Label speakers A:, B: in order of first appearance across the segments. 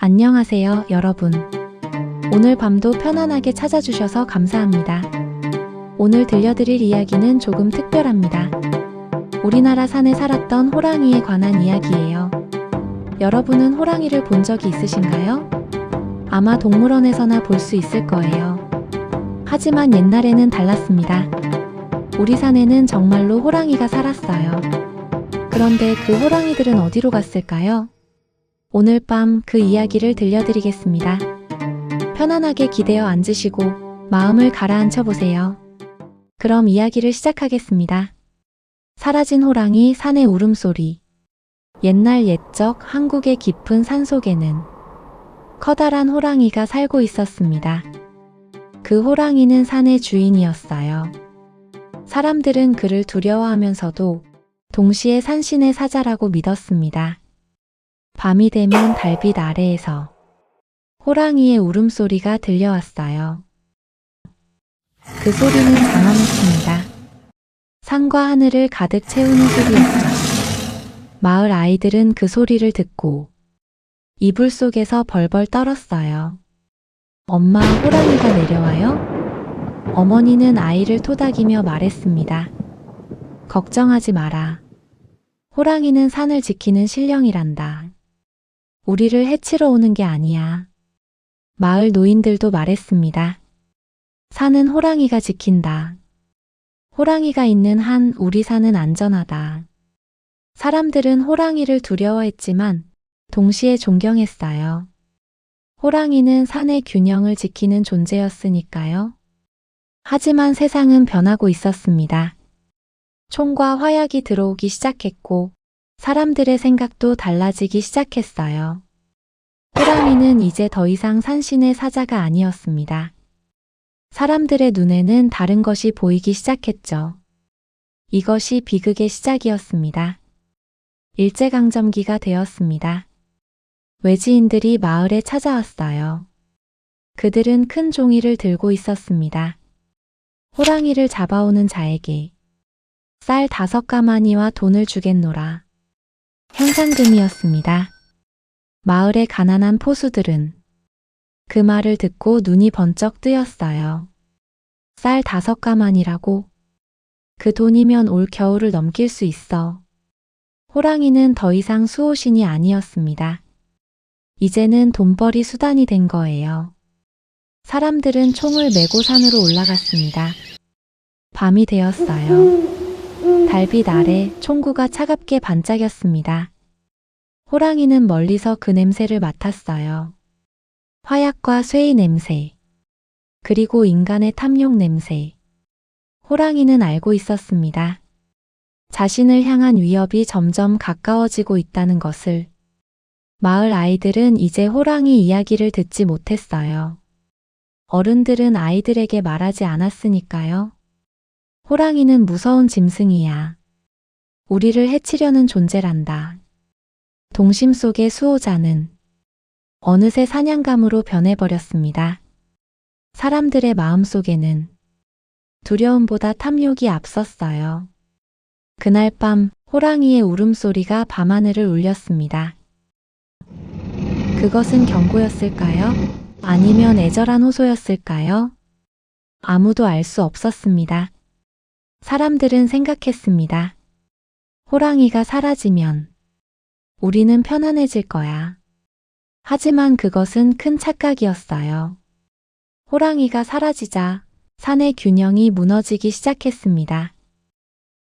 A: 안녕하세요, 여러분. 오늘 밤도 편안하게 찾아주셔서 감사합니다. 오늘 들려드릴 이야기는 조금 특별합니다. 우리나라 산에 살았던 호랑이에 관한 이야기예요. 여러분은 호랑이를 본 적이 있으신가요? 아마 동물원에서나 볼 수 있을 거예요. 하지만 옛날에는 달랐습니다. 우리 산에는 정말로 호랑이가 살았어요. 그런데 그 호랑이들은 어디로 갔을까요? 오늘 밤 그 이야기를 들려드리겠습니다. 편안하게 기대어 앉으시고 마음을 가라앉혀 보세요. 그럼 이야기를 시작하겠습니다. 사라진 호랑이 산의 울음소리. 옛날 옛적 한국의 깊은 산속에는 커다란 호랑이가 살고 있었습니다. 그 호랑이는 산의 주인이었어요. 사람들은 그를 두려워하면서도 동시에 산신의 사자라고 믿었습니다. 밤이 되면 달빛 아래에서 호랑이의 울음소리가 들려왔어요. 그 소리는 장엄했습니다. 산과 하늘을 가득 채우는 소리였죠. 마을 아이들은 그 소리를 듣고 이불 속에서 벌벌 떨었어요. 엄마, 호랑이가 내려와요? 어머니는 아이를 토닥이며 말했습니다. 걱정하지 마라. 호랑이는 산을 지키는 신령이란다. 우리를 해치러 오는 게 아니야. 마을 노인들도 말했습니다. 산은 호랑이가 지킨다. 호랑이가 있는 한 우리 산은 안전하다. 사람들은 호랑이를 두려워했지만 동시에 존경했어요. 호랑이는 산의 균형을 지키는 존재였으니까요. 하지만 세상은 변하고 있었습니다. 총과 화약이 들어오기 시작했고 사람들의 생각도 달라지기 시작했어요. 호랑이는 이제 더 이상 산신의 사자가 아니었습니다. 사람들의 눈에는 다른 것이 보이기 시작했죠. 이것이 비극의 시작이었습니다. 일제강점기가 되었습니다. 외지인들이 마을에 찾아왔어요. 그들은 큰 종이를 들고 있었습니다. 호랑이를 잡아오는 자에게 쌀 5가마니와 돈을 주겠노라. 현상금이었습니다. 마을의 가난한 포수들은 그 말을 듣고 눈이 번쩍 뜨였어요. 쌀 5가마니라고? 그 돈이면 올 겨울을 넘길 수 있어. 호랑이는 더 이상 수호신이 아니었습니다. 이제는 돈벌이 수단이 된 거예요. 사람들은 총을 메고 산으로 올라갔습니다. 밤이 되었어요. 달빛 아래 총구가 차갑게 반짝였습니다. 호랑이는 멀리서 그 냄새를 맡았어요. 화약과 쇠의 냄새, 그리고 인간의 탐욕 냄새. 호랑이는 알고 있었습니다. 자신을 향한 위협이 점점 가까워지고 있다는 것을. 마을 아이들은 이제 호랑이 이야기를 듣지 못했어요. 어른들은 아이들에게 말하지 않았으니까요. 호랑이는 무서운 짐승이야. 우리를 해치려는 존재란다. 동심 속의 수호자는 어느새 사냥감으로 변해버렸습니다. 사람들의 마음속에는 두려움보다 탐욕이 앞섰어요. 그날 밤 호랑이의 울음소리가 밤하늘을 울렸습니다. 그것은 경고였을까요? 아니면 애절한 호소였을까요? 아무도 알 수 없었습니다. 사람들은 생각했습니다. 호랑이가 사라지면 우리는 편안해질 거야. 하지만 그것은 큰 착각이었어요. 호랑이가 사라지자 산의 균형이 무너지기 시작했습니다.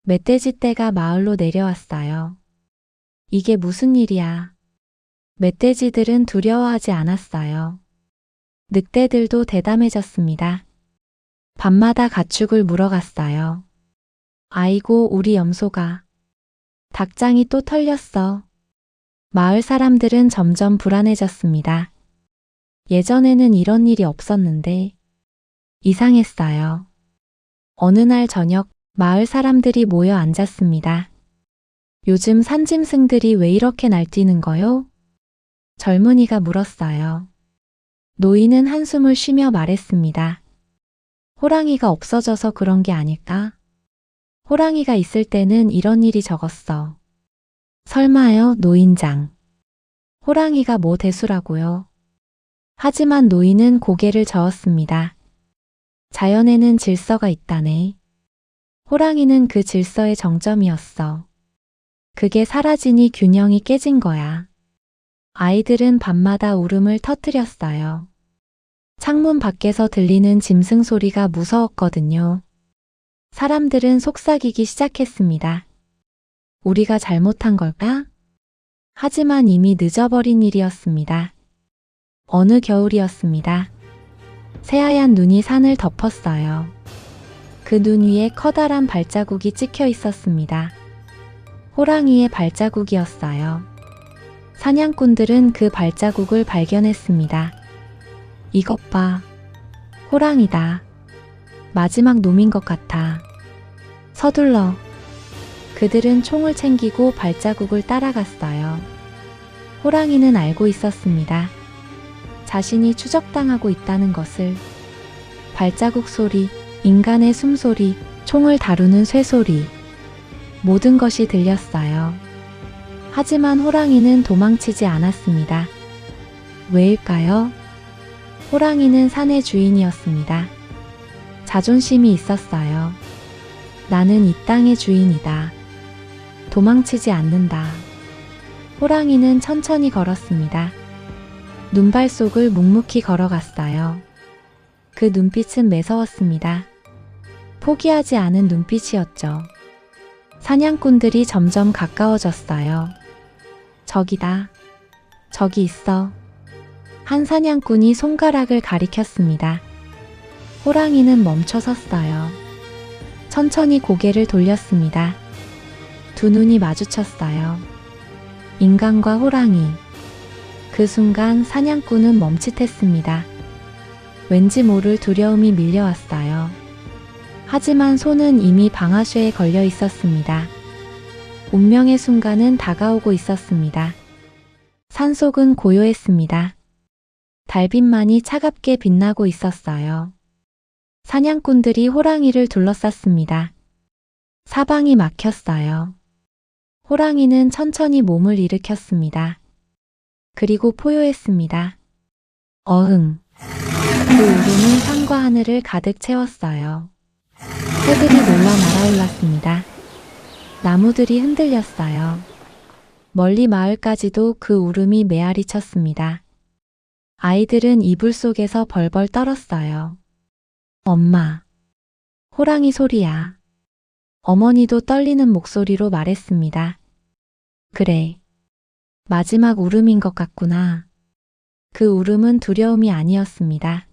A: 멧돼지떼가 마을로 내려왔어요. 이게 무슨 일이야? 멧돼지들은 두려워하지 않았어요. 늑대들도 대담해졌습니다. 밤마다 가축을 물어갔어요. 아이고, 우리 염소가. 닭장이 또 털렸어. 마을 사람들은 점점 불안해졌습니다. 예전에는 이런 일이 없었는데 이상했어요. 어느 날 저녁 마을 사람들이 모여 앉았습니다. 요즘 산짐승들이 왜 이렇게 날뛰는 거요? 젊은이가 물었어요. 노인은 한숨을 쉬며 말했습니다. 호랑이가 없어져서 그런 게 아닐까? 호랑이가 있을 때는 이런 일이 적었어. 설마요, 노인장. 호랑이가 뭐 대수라고요. 하지만 노인은 고개를 저었습니다. 자연에는 질서가 있다네. 호랑이는 그 질서의 정점이었어. 그게 사라지니 균형이 깨진 거야. 아이들은 밤마다 울음을 터뜨렸어요. 창문 밖에서 들리는 짐승 소리가 무서웠거든요. 사람들은 속삭이기 시작했습니다. 우리가 잘못한 걸까? 하지만 이미 늦어버린 일이었습니다. 어느 겨울이었습니다. 새하얀 눈이 산을 덮었어요. 그 눈 위에 커다란 발자국이 찍혀 있었습니다. 호랑이의 발자국이었어요. 사냥꾼들은 그 발자국을 발견했습니다. 이것 봐. 호랑이다. 마지막 놈인 것 같아. 서둘러. 그들은 총을 챙기고 발자국을 따라갔어요. 호랑이는 알고 있었습니다. 자신이 추적당하고 있다는 것을. 발자국 소리, 인간의 숨소리, 총을 다루는 쇠소리. 모든 것이 들렸어요. 하지만 호랑이는 도망치지 않았습니다. 왜일까요? 호랑이는 산의 주인이었습니다. 자존심이 있었어요. 나는 이 땅의 주인이다. 도망치지 않는다. 호랑이는 천천히 걸었습니다. 눈발 속을 묵묵히 걸어갔어요. 그 눈빛은 매서웠습니다. 포기하지 않은 눈빛이었죠. 사냥꾼들이 점점 가까워졌어요. 저기다. 저기 있어. 한 사냥꾼이 손가락을 가리켰습니다. 호랑이는 멈춰 섰어요. 천천히 고개를 돌렸습니다. 두 눈이 마주쳤어요. 인간과 호랑이. 그 순간 사냥꾼은 멈칫했습니다. 왠지 모를 두려움이 밀려왔어요. 하지만 손은 이미 방아쇠에 걸려 있었습니다. 운명의 순간은 다가오고 있었습니다. 산속은 고요했습니다. 달빛만이 차갑게 빛나고 있었어요. 사냥꾼들이 호랑이를 둘러쌌습니다. 사방이 막혔어요. 호랑이는 천천히 몸을 일으켰습니다. 그리고 포효했습니다. 어흥. 그 울음은 산과 하늘을 가득 채웠어요. 새들이 놀라 날아올랐습니다. 나무들이 흔들렸어요. 멀리 마을까지도 그 울음이 메아리 쳤습니다. 아이들은 이불 속에서 벌벌 떨었어요. 엄마. 호랑이 소리야. 어머니도 떨리는 목소리로 말했습니다. 그래. 마지막 울음인 것 같구나. 그 울음은 두려움이 아니었습니다.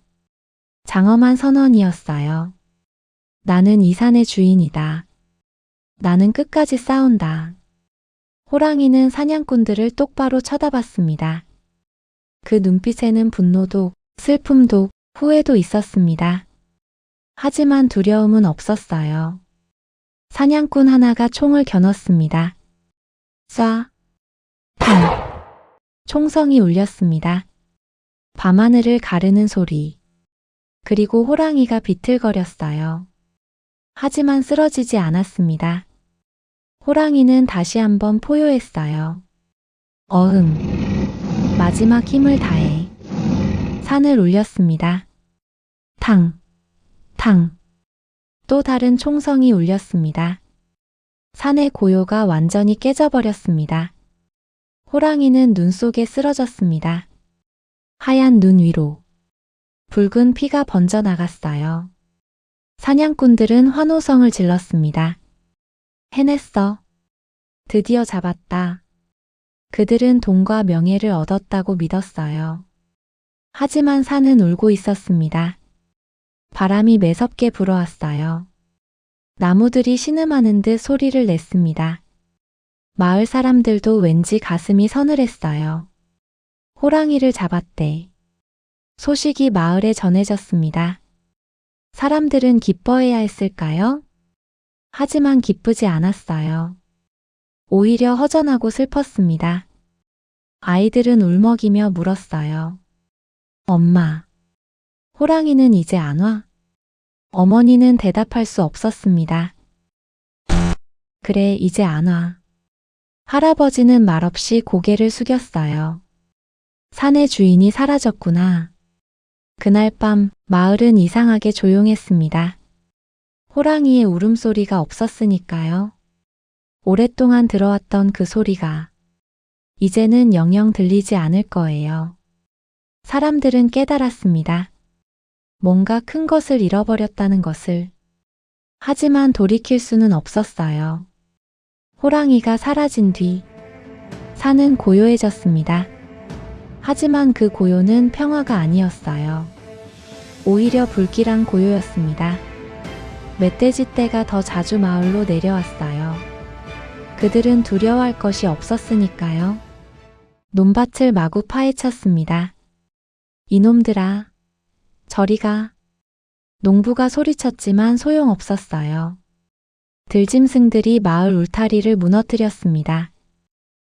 A: 장엄한 선언이었어요. 나는 이 산의 주인이다. 나는 끝까지 싸운다. 호랑이는 사냥꾼들을 똑바로 쳐다봤습니다. 그 눈빛에는 분노도, 슬픔도, 후회도 있었습니다. 하지만 두려움은 없었어요. 사냥꾼 하나가 총을 겨눴습니다. 쏴. 탕. 총성이 울렸습니다. 밤하늘을 가르는 소리. 그리고 호랑이가 비틀거렸어요. 하지만 쓰러지지 않았습니다. 호랑이는 다시 한번 포효했어요. 어흥. 마지막 힘을 다해. 산을 울렸습니다. 탕. 탕. 또 다른 총성이 울렸습니다. 산의 고요가 완전히 깨져버렸습니다. 호랑이는 눈 속에 쓰러졌습니다. 하얀 눈 위로 붉은 피가 번져나갔어요. 사냥꾼들은 환호성을 질렀습니다. 해냈어. 드디어 잡았다. 그들은 돈과 명예를 얻었다고 믿었어요. 하지만 산은 울고 있었습니다. 바람이 매섭게 불어왔어요. 나무들이 신음하는 듯 소리를 냈습니다. 마을 사람들도 왠지 가슴이 서늘했어요. 호랑이를 잡았대. 소식이 마을에 전해졌습니다. 사람들은 기뻐해야 했을까요? 하지만 기쁘지 않았어요. 오히려 허전하고 슬펐습니다. 아이들은 울먹이며 물었어요. 엄마, 호랑이는 이제 안 와? 어머니는 대답할 수 없었습니다. 그래, 이제 안 와. 할아버지는 말없이 고개를 숙였어요. 산의 주인이 사라졌구나. 그날 밤 마을은 이상하게 조용했습니다. 호랑이의 울음소리가 없었으니까요. 오랫동안 들어왔던 그 소리가 이제는 영영 들리지 않을 거예요. 사람들은 깨달았습니다. 뭔가 큰 것을 잃어버렸다는 것을. 하지만 돌이킬 수는 없었어요. 호랑이가 사라진 뒤 산은 고요해졌습니다. 하지만 그 고요는 평화가 아니었어요. 오히려 불길한 고요였습니다. 멧돼지 떼가 더 자주 마을로 내려왔어요. 그들은 두려워할 것이 없었으니까요. 논밭을 마구 파헤쳤습니다. 이놈들아, 저리 가. 농부가 소리쳤지만 소용없었어요. 들짐승들이 마을 울타리를 무너뜨렸습니다.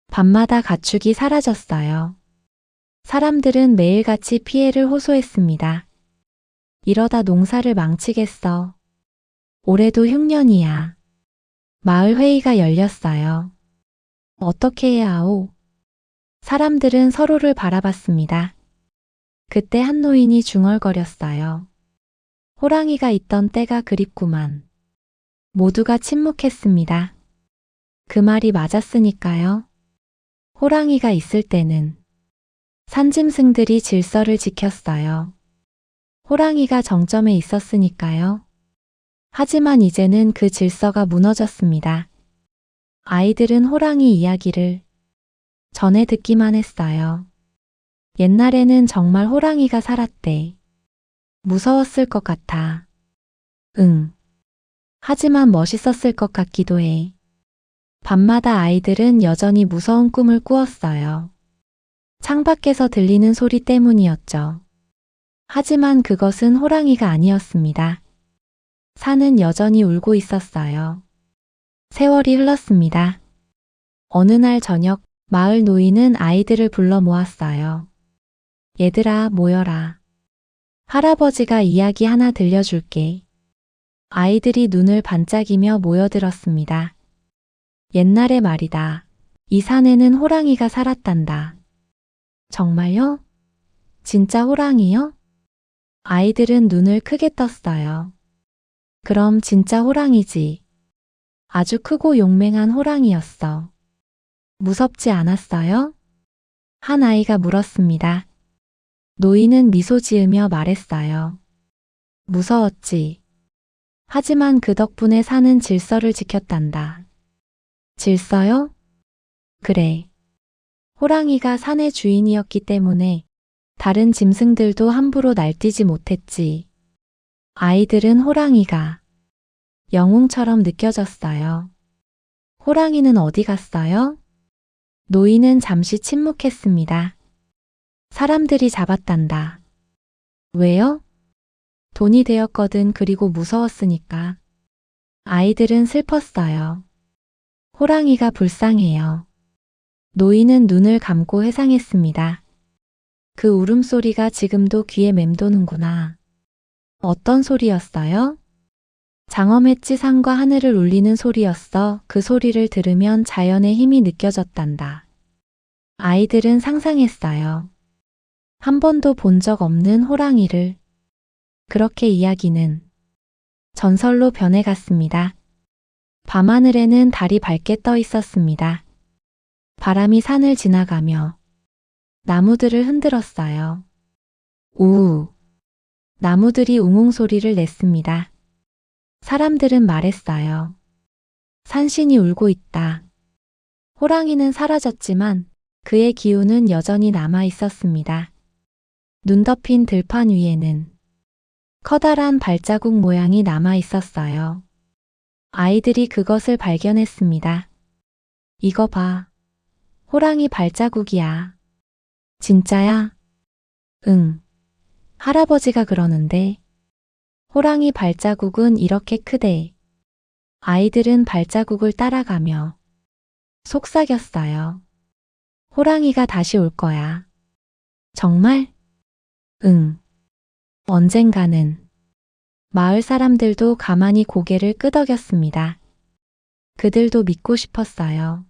A: 밤마다 가축이 사라졌어요. 사람들은 매일같이 피해를 호소했습니다. 이러다 농사를 망치겠어. 올해도 흉년이야. 마을 회의가 열렸어요. 어떻게 해야 하오? 사람들은 서로를 바라봤습니다. 그때 한 노인이 중얼거렸어요. 호랑이가 있던 때가 그립구만. 모두가 침묵했습니다. 그 말이 맞았으니까요. 호랑이가 있을 때는 산짐승들이 질서를 지켰어요. 호랑이가 정점에 있었으니까요. 하지만 이제는 그 질서가 무너졌습니다. 아이들은 호랑이 이야기를 전해 듣기만 했어요. 옛날에는 정말 호랑이가 살았대. 무서웠을 것 같아. 응. 하지만 멋있었을 것 같기도 해. 밤마다 아이들은 여전히 무서운 꿈을 꾸었어요. 창밖에서 들리는 소리 때문이었죠. 하지만 그것은 호랑이가 아니었습니다. 산은 여전히 울고 있었어요. 세월이 흘렀습니다. 어느 날 저녁 마을 노인은 아이들을 불러 모았어요. 얘들아, 모여라. 할아버지가 이야기 하나 들려줄게. 아이들이 눈을 반짝이며 모여들었습니다. 옛날의 말이다. 이 산에는 호랑이가 살았단다. 정말요? 진짜 호랑이요? 아이들은 눈을 크게 떴어요. 그럼 진짜 호랑이지. 아주 크고 용맹한 호랑이였어. 무섭지 않았어요? 한 아이가 물었습니다. 노인은 미소 지으며 말했어요. 무서웠지. 하지만 그 덕분에 산은 질서를 지켰단다. 질서요? 그래. 호랑이가 산의 주인이었기 때문에 다른 짐승들도 함부로 날뛰지 못했지. 아이들은 호랑이가 영웅처럼 느껴졌어요. 호랑이는 어디 갔어요? 노인은 잠시 침묵했습니다. 사람들이 잡았단다. 왜요? 돈이 되었거든. 그리고 무서웠으니까. 아이들은 슬펐어요. 호랑이가 불쌍해요. 노인은 눈을 감고 회상했습니다. 그 울음소리가 지금도 귀에 맴도는구나. 어떤 소리였어요? 장엄했지. 산과 하늘을 울리는 소리였어. 그 소리를 들으면 자연의 힘이 느껴졌단다. 아이들은 상상했어요. 한 번도 본 적 없는 호랑이를. 그렇게 이야기는 전설로 변해갔습니다. 밤하늘에는 달이 밝게 떠 있었습니다. 바람이 산을 지나가며 나무들을 흔들었어요. 우우. 나무들이 웅웅 소리를 냈습니다. 사람들은 말했어요. 산신이 울고 있다. 호랑이는 사라졌지만 그의 기운은 여전히 남아 있었습니다. 눈 덮인 들판 위에는 커다란 발자국 모양이 남아 있었어요. 아이들이 그것을 발견했습니다. 이거 봐. 호랑이 발자국이야. 진짜야? 응. 할아버지가 그러는데. 호랑이 발자국은 이렇게 크대. 아이들은 발자국을 따라가며 속삭였어요. 호랑이가 다시 올 거야. 정말? 응. 언젠가는. 마을 사람들도 가만히 고개를 끄덕였습니다. 그들도 믿고 싶었어요.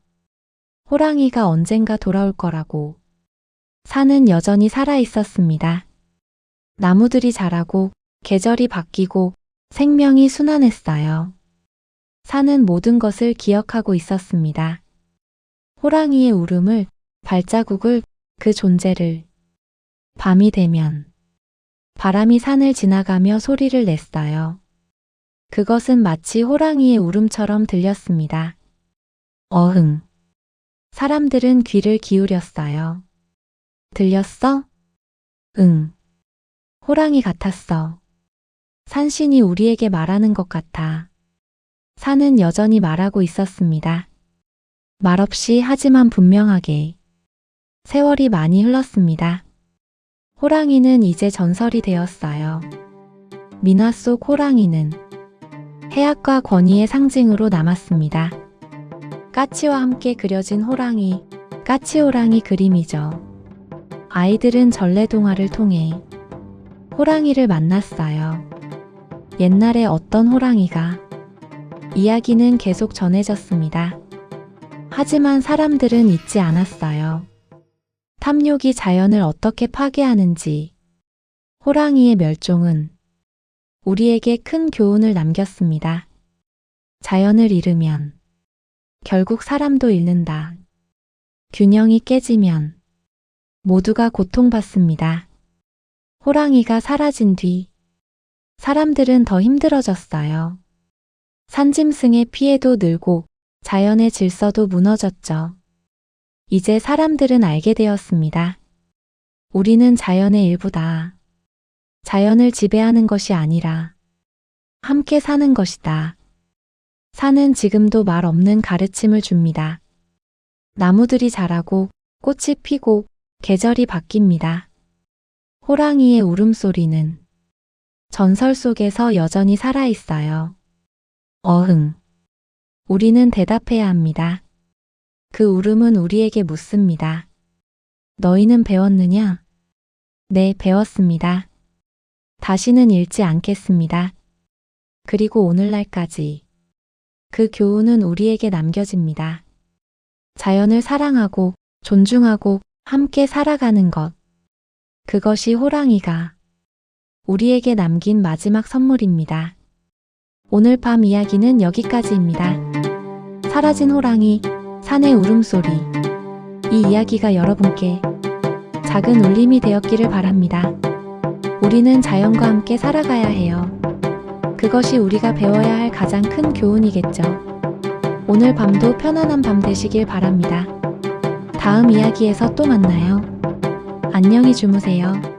A: 호랑이가 언젠가 돌아올 거라고. 산은 여전히 살아 있었습니다. 나무들이 자라고 계절이 바뀌고 생명이 순환했어요. 산은 모든 것을 기억하고 있었습니다. 호랑이의 울음을, 발자국을, 그 존재를. 밤이 되면 바람이 산을 지나가며 소리를 냈어요. 그것은 마치 호랑이의 울음처럼 들렸습니다. 어흥. 사람들은 귀를 기울였어요. 들렸어? 응. 호랑이 같았어. 산신이 우리에게 말하는 것 같아. 산은 여전히 말하고 있었습니다. 말없이 하지만 분명하게. 세월이 많이 흘렀습니다. 호랑이는 이제 전설이 되었어요. 민화 속 호랑이는 해악과 권위의 상징으로 남았습니다. 까치와 함께 그려진 호랑이, 까치호랑이 그림이죠. 아이들은 전래동화를 통해 호랑이를 만났어요. 옛날에 어떤 호랑이가. 이야기는 계속 전해졌습니다. 하지만 사람들은 잊지 않았어요. 탐욕이 자연을 어떻게 파괴하는지. 호랑이의 멸종은 우리에게 큰 교훈을 남겼습니다. 자연을 잃으면 결국 사람도 잃는다. 균형이 깨지면 모두가 고통받습니다. 호랑이가 사라진 뒤 사람들은 더 힘들어졌어요. 산짐승의 피해도 늘고 자연의 질서도 무너졌죠. 이제 사람들은 알게 되었습니다. 우리는 자연의 일부다. 자연을 지배하는 것이 아니라 함께 사는 것이다. 산은 지금도 말 없는 가르침을 줍니다. 나무들이 자라고 꽃이 피고 계절이 바뀝니다. 호랑이의 울음소리는 전설 속에서 여전히 살아있어요. 어흥. 우리는 대답해야 합니다. 그 울음은 우리에게 묻습니다. 너희는 배웠느냐? 네, 배웠습니다. 다시는 잃지 않겠습니다. 그리고 오늘날까지 그 교훈은 우리에게 남겨집니다. 자연을 사랑하고 존중하고 함께 살아가는 것. 그것이 호랑이가 우리에게 남긴 마지막 선물입니다. 오늘 밤 이야기는 여기까지입니다. 사라진 호랑이, 산의 울음소리. 이 이야기가 여러분께 작은 울림이 되었기를 바랍니다. 우리는 자연과 함께 살아가야 해요. 그것이 우리가 배워야 할 가장 큰 교훈이겠죠. 오늘 밤도 편안한 밤 되시길 바랍니다. 다음 이야기에서 또 만나요. 안녕히 주무세요.